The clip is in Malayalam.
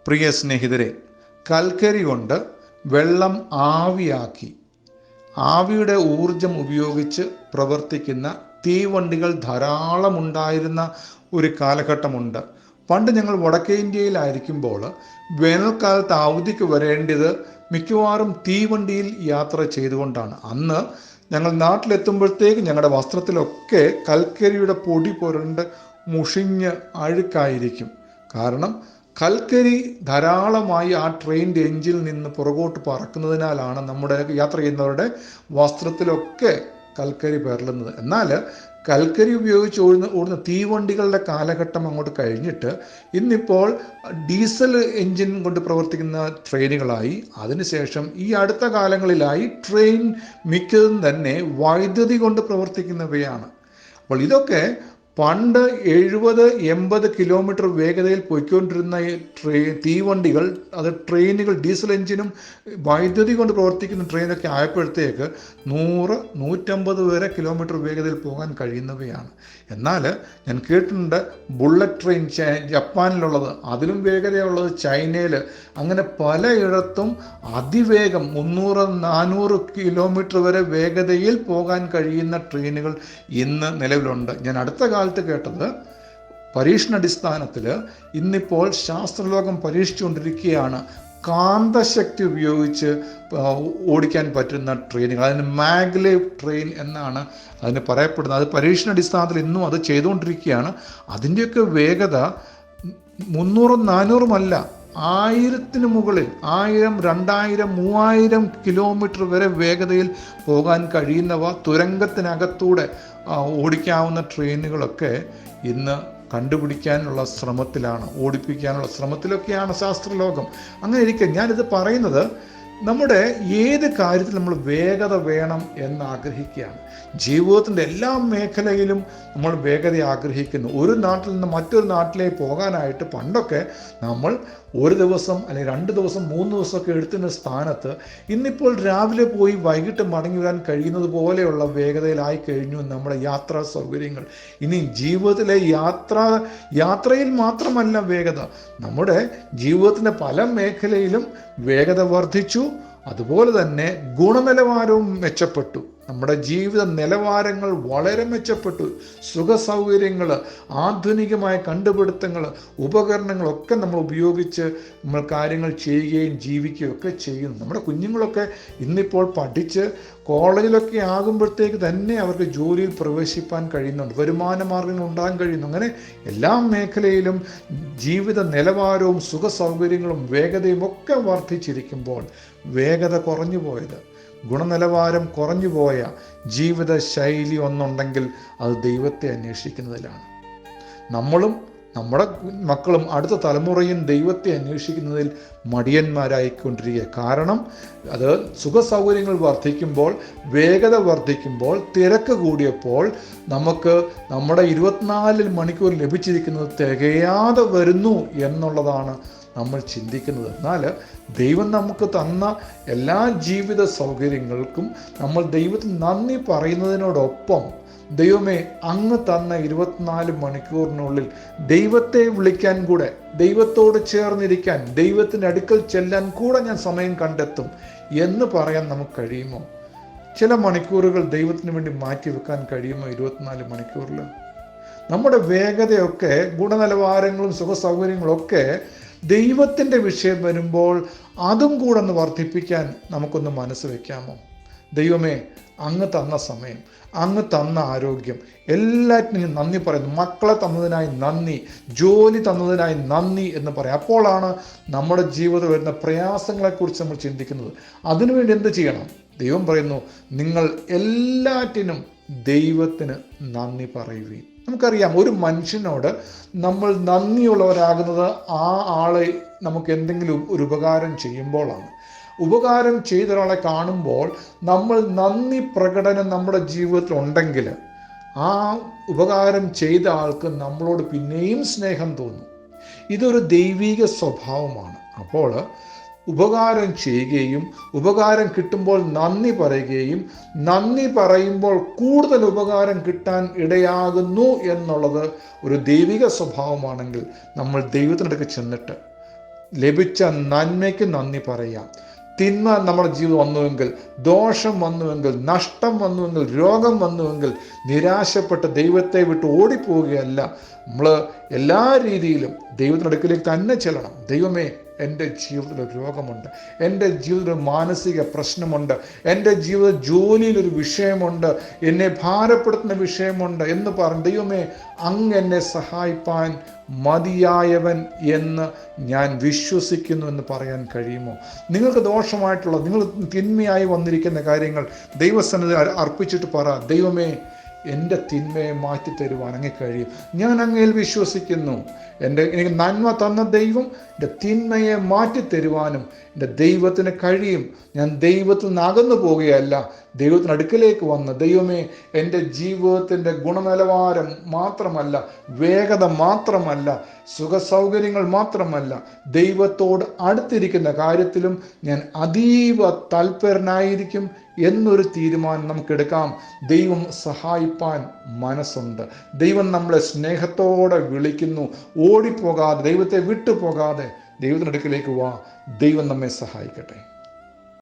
പ്രിയ സ്നേഹിതരെ, കൽക്കരി കൊണ്ട് വെള്ളം ആവിയാക്കി ആവിയുടെ ഊർജം ഉപയോഗിച്ച് പ്രവർത്തിക്കുന്ന തീവണ്ടികൾ ധാരാളം ഉണ്ടായിരുന്ന ഒരു കാലഘട്ടമുണ്ട്. പണ്ട് ഞങ്ങൾ വടക്കേ ഇന്ത്യയിലായിരിക്കുമ്പോൾ വേനൽക്കാലത്ത് അവധിക്ക് വരേണ്ടത് മിക്കവാറും തീവണ്ടിയിൽ യാത്ര ചെയ്തുകൊണ്ടാണ്. അന്ന് ഞങ്ങൾ നാട്ടിലെത്തുമ്പോഴത്തേക്ക് ഞങ്ങളുടെ വസ്ത്രത്തിലൊക്കെ കൽക്കരിയുടെ പൊടി പുരണ്ട് മുഷിഞ്ഞ് അഴുക്കായിരിക്കും. കാരണം കൽക്കരി ധാരാളമായി ആ ട്രെയിനിൻ്റെ എഞ്ചിനിൽ നിന്ന് പുറകോട്ട് പറക്കുന്നതിനാലാണ് നമ്മുടെ യാത്ര ചെയ്യുന്നവരുടെ വസ്ത്രത്തിലൊക്കെ കൽക്കരി പെരളുന്നത്. എന്നാൽ കൽക്കരി ഉപയോഗിച്ച് ഓടുന്ന തീവണ്ടികളുടെ കാലഘട്ടം അങ്ങോട്ട് കഴിഞ്ഞിട്ട് ഇന്നിപ്പോൾ ഡീസൽ എഞ്ചിൻ കൊണ്ട് പ്രവർത്തിക്കുന്ന ട്രെയിനുകളായി. അതിനുശേഷം ഈ അടുത്ത കാലങ്ങളിലായി ട്രെയിൻ മിക്കതും തന്നെ വൈദ്യുതി കൊണ്ട് പ്രവർത്തിക്കുന്നവയാണ്. അപ്പോൾ ഇതൊക്കെ പണ്ട് 70-80 കിലോമീറ്റർ വേഗതയിൽ പോയിക്കൊണ്ടിരുന്ന തീവണ്ടികൾ, അത് ട്രെയിനുകൾ, ഡീസൽ എഞ്ചിനും വൈദ്യുതി കൊണ്ട് പ്രവർത്തിക്കുന്ന ട്രെയിനൊക്കെ ആയപ്പോഴത്തേക്ക് 100-150 വരെ കിലോമീറ്റർ വേഗതയിൽ പോകാൻ കഴിയുന്നവയാണ്. എന്നാൽ ഞാൻ കേട്ടിട്ടുണ്ട് ബുള്ളറ്റ് ട്രെയിൻ ജപ്പാനിലുള്ളത്, അതിലും വേഗതയുള്ളത് ചൈനയിൽ, അങ്ങനെ പലയിടത്തും അതിവേഗം 300-400 കിലോമീറ്റർ വരെ വേഗതയിൽ പോകാൻ കഴിയുന്ന ട്രെയിനുകൾ ഇന്ന് നിലവിലുണ്ട്. ഞാൻ അടുത്ത കാലത്ത് കേട്ടത് പരീക്ഷണാടിസ്ഥാനത്തിൽ ഇന്നിപ്പോൾ ശാസ്ത്രലോകം പരീക്ഷിച്ചുകൊണ്ടിരിക്കുകയാണ് കാന്തശക്തി ഉപയോഗിച്ച് ഓടിക്കാൻ പറ്റുന്ന ട്രെയിനുകൾ. അതിന് മാഗ്ലേവ് ട്രെയിൻ എന്നാണ് അതിന് പറയപ്പെടുന്നത്. അത് പരീക്ഷണാടിസ്ഥാനത്തിൽ ഇന്നും അത് ചെയ്തുകൊണ്ടിരിക്കുകയാണ്. അതിൻ്റെയൊക്കെ വേഗത 300-400 അല്ല, 1000-ന് മുകളിൽ, 1000, 2000, 3000 കിലോമീറ്റർ വരെ വേഗതയിൽ പോകാൻ കഴിയുന്നവ തുരങ്കത്തിനകത്തൂടെ ഓടിക്കാവുന്ന ട്രെയിനുകളൊക്കെ ഇന്ന് കണ്ടുപിടിക്കാനുള്ള ശ്രമത്തിലാണ്, ഓടിപ്പിക്കാനുള്ള ശ്രമത്തിലൊക്കെയാണ് ശാസ്ത്രലോകം. അങ്ങനെ ഇരിക്കെ ഞാനിത് പറയുന്നത്, നമ്മുടെ ഏത് കാര്യത്തിൽ നമ്മൾ വേഗത വേണം എന്ന് ആഗ്രഹിക്കുകയാണ്. ജീവിതത്തിൻ്റെ എല്ലാ മേഖലയിലും നമ്മൾ വേഗത ആഗ്രഹിക്കുന്നു. ഒരു നാട്ടിൽ നിന്ന് മറ്റൊരു നാട്ടിലേക്ക് പോകാനായിട്ട് പണ്ടൊക്കെ നമ്മൾ 1 ദിവസം അല്ലെങ്കിൽ 2 ദിവസം 3 ദിവസമൊക്കെ എടുത്തുന്ന സ്ഥാനത്ത് ഇന്നിപ്പോൾ രാവിലെ പോയി വൈകിട്ട് മടങ്ങി വരാൻ കഴിയുന്നത് പോലെയുള്ള വേഗതയിലായി കഴിഞ്ഞു നമ്മുടെ യാത്രാ സൗകര്യങ്ങൾ. ഇനി ജീവിതത്തിലെ യാത്രയിൽ മാത്രമല്ല വേഗത, നമ്മുടെ ജീവിതത്തിൻ്റെ പല മേഖലയിലും വേഗത വർദ്ധിച്ചു. അതുപോലെ തന്നെ ഗുണനിലവാരവും മെച്ചപ്പെട്ടു. നമ്മുടെ ജീവിത നിലവാരങ്ങൾ വളരെ മെച്ചപ്പെട്ടു. സുഖ സൗകര്യങ്ങൾ, ആധുനികമായ കണ്ടുപിടുത്തങ്ങൾ, ഉപകരണങ്ങളൊക്കെ നമ്മൾ ഉപയോഗിച്ച് നമ്മൾ കാര്യങ്ങൾ ചെയ്യുകയും ജീവിക്കുകയും ഒക്കെ ചെയ്യുന്നു. നമ്മുടെ കുഞ്ഞുങ്ങളൊക്കെ ഇന്നിപ്പോൾ പഠിച്ച് കോളേജിലൊക്കെ ആകുമ്പോഴത്തേക്ക് തന്നെ അവർക്ക് ജോലിയിൽ പ്രവേശിപ്പാൻ കഴിയുന്നുണ്ട്, വരുമാന മാർഗങ്ങൾ ഉണ്ടാകാൻ കഴിയുന്നു. അങ്ങനെ എല്ലാ മേഖലയിലും ജീവിത നിലവാരവും സുഖ സൗകര്യങ്ങളും വേഗതയും ഒക്കെ വർദ്ധിച്ചിരിക്കുമ്പോൾ വേഗത കുറഞ്ഞു പോയത്, ഗുണനിലവാരം കുറഞ്ഞു പോയ ജീവിത ശൈലി ഒന്നുണ്ടെങ്കിൽ അത് ദൈവത്തെ അന്വേഷിക്കുന്നതിലാണ്. നമ്മളും നമ്മുടെ മക്കളും അടുത്ത തലമുറയും ദൈവത്തെ അന്വേഷിക്കുന്നതിൽ മടിയന്മാരായിക്കൊണ്ടിരിക്കുക. കാരണം അത് സുഖ സൗകര്യങ്ങൾ വർദ്ധിക്കുമ്പോൾ, വേഗത വർദ്ധിക്കുമ്പോൾ, തിരക്ക് കൂടിയപ്പോൾ നമുക്ക് നമ്മുടെ 24 മണിക്കൂർ ലഭിച്ചിരിക്കുന്നത് തികയാതെ വരുന്നു എന്നുള്ളതാണ് നമ്മൾ ചിന്തിക്കുന്നത്. എന്നാൽ ദൈവം നമുക്ക് തന്ന എല്ലാ ജീവിത സൗകര്യങ്ങൾക്കും നമ്മൾ ദൈവത്തിന് നന്ദി പറയുന്നതിനോടൊപ്പം, ദൈവമേ അങ്ങ് തന്ന 24 മണിക്കൂറിനുള്ളിൽ ദൈവത്തെ വിളിക്കാൻ കൂടെ, ദൈവത്തോട് ചേർന്നിരിക്കാൻ, ദൈവത്തിൻ്റെ അടുക്കൽ ചെല്ലാൻ കൂടെ ഞാൻ സമയം കണ്ടെത്തും എന്ന് പറയാൻ നമുക്ക് കഴിയുമോ? ചില മണിക്കൂറുകൾ ദൈവത്തിന് വേണ്ടി മാറ്റി വെക്കാൻ കഴിയുമോ 24 മണിക്കൂറിൽ? നമ്മുടെ വേഗതയൊക്കെ, ഗുണനിലവാരങ്ങളും സുഖ സൗകര്യങ്ങളൊക്കെ ദൈവത്തിൻ്റെ വിഷയം വരുമ്പോൾ അതും കൂടെ ഒന്ന് വർദ്ധിപ്പിക്കാൻ നമുക്കൊന്ന് മനസ്സ് വയ്ക്കാമോ? ദൈവമേ, അങ്ങ് തന്ന സമയം, അങ്ങ് തന്ന ആരോഗ്യം, എല്ലാറ്റിനും നന്ദി പറയുന്നു. മക്കളെ തന്നതിനായി നന്ദി, ജോലി തന്നതിനായി നന്ദി എന്ന് പറയാം. അപ്പോഴാണ് നമ്മുടെ ജീവിതത്തിൽ വരുന്ന പ്രയാസങ്ങളെക്കുറിച്ച് നമ്മൾ ചിന്തിക്കുന്നത്. അതിനുവേണ്ടി എന്ത് ചെയ്യണം? ദൈവം പറയുന്നു, നിങ്ങൾ എല്ലാറ്റിനും ദൈവത്തിന് നന്ദി പറയുവീൻ. നമുക്കറിയാം, ഒരു മനുഷ്യനോട് നമ്മൾ നന്ദിയുള്ളവരാകുന്നത് ആ ആളെ നമുക്ക് എന്തെങ്കിലും ഒരു ഉപകാരം ചെയ്യുമ്പോഴാണ്. ഉപകാരം ചെയ്ത ഒരാളെ കാണുമ്പോൾ നമ്മൾ നന്ദി പ്രകടനം നമ്മുടെ ജീവിതത്തിൽ ഉണ്ടെങ്കിൽ ആ ഉപകാരം ചെയ്ത ആൾക്ക് നമ്മളോട് പിന്നെയും സ്നേഹം തോന്നും. ഇതൊരു ദൈവിക സ്വഭാവമാണ്. അപ്പോൾ ഉപകാരം ചെയ്യുകയും ഉപകാരം കിട്ടുമ്പോൾ നന്ദി പറയുകയും നന്ദി പറയുമ്പോൾ കൂടുതൽ ഉപകാരം കിട്ടാൻ ഇടയാകുന്നു എന്നുള്ളത് ഒരു ദൈവിക സ്വഭാവമാണെങ്കിൽ നമ്മൾ ദൈവത്തിനടുക്ക് ചെന്നിട്ട് ലഭിച്ച നന്മയ്ക്ക് നന്ദി പറയാം. തിന്മ നമ്മുടെ ജീവിതം വന്നുവെങ്കിൽ, ദോഷം വന്നുവെങ്കിൽ, നഷ്ടം വന്നുവെങ്കിൽ, രോഗം വന്നുവെങ്കിൽ നിരാശപ്പെട്ട് ദൈവത്തെ വിട്ട് ഓടിപ്പോവുകയല്ല. നമ്മൾ എല്ലാ രീതിയിലും ദൈവത്തിൻ്റെ അടുക്കിലേക്ക് തന്നെ ചെല്ലണം. ദൈവമേ, എൻ്റെ ജീവിതത്തിൽ ഒരു രോഗമുണ്ട്, എൻ്റെ ജീവിതത്തിൽ ഒരു മാനസിക പ്രശ്നമുണ്ട്, എൻ്റെ ജീവിത ജോലിയിലൊരു വിഷയമുണ്ട്, എന്നെ ഭാരപ്പെടുത്തുന്ന വിഷയമുണ്ട് എന്ന് പറഞ്ഞ്, ദൈവമേ അങ്ങ് എന്നെ സഹായിപ്പാൻ മതിയായവൻ എന്ന് ഞാൻ വിശ്വസിക്കുന്നു എന്ന് പറയാൻ കഴിയുമോ? നിങ്ങൾക്ക് ദോഷമായിട്ടുള്ള, നിങ്ങൾ തിന്മയായി വന്നിരിക്കുന്ന കാര്യങ്ങൾ ദൈവസന്നിധി അർപ്പിച്ചിട്ട് പറ, ദൈവമേ എൻ്റെ തിന്മയെ മാറ്റിത്തരുവാൻ അങ്ങ് കഴിയും. ഞാൻ അങ്ങയിൽ വിശ്വസിക്കുന്നു. എനിക്ക് നന്മ തന്ന ദൈവം എൻ്റെ തിന്മയെ മാറ്റിത്തരുവാനും എൻ്റെ ദൈവത്തിന് കഴിയും. ഞാൻ ദൈവത്തിൽ നിന്ന് അകന്നു പോവുകയല്ല, ദൈവത്തിന് അടുക്കലേക്ക് വന്ന്, ദൈവമേ എൻ്റെ ജീവിതത്തിൻ്റെ ഗുണനിലവാരം മാത്രമല്ല, വേഗത മാത്രമല്ല, സുഖസൗകര്യങ്ങൾ മാത്രമല്ല, ദൈവത്തോട് അടുത്തിരിക്കുന്ന കാര്യത്തിലും ഞാൻ അതീവ തൽപരനായിരിക്കും എന്നൊരു തീരുമാനം നമുക്കെടുക്കാം. ദൈവം സഹായിപ്പാൻ മനസ്സുണ്ട്. ദൈവം നമ്മളെ സ്നേഹത്തോടെ വിളിക്കുന്നു. ഓടിപ്പോകാതെ, ദൈവത്തെ വിട്ടുപോകാതെ ദൈവത്തിനടുക്കിലേക്ക് വാ. ദൈവം നമ്മെ സഹായിക്കട്ടെ.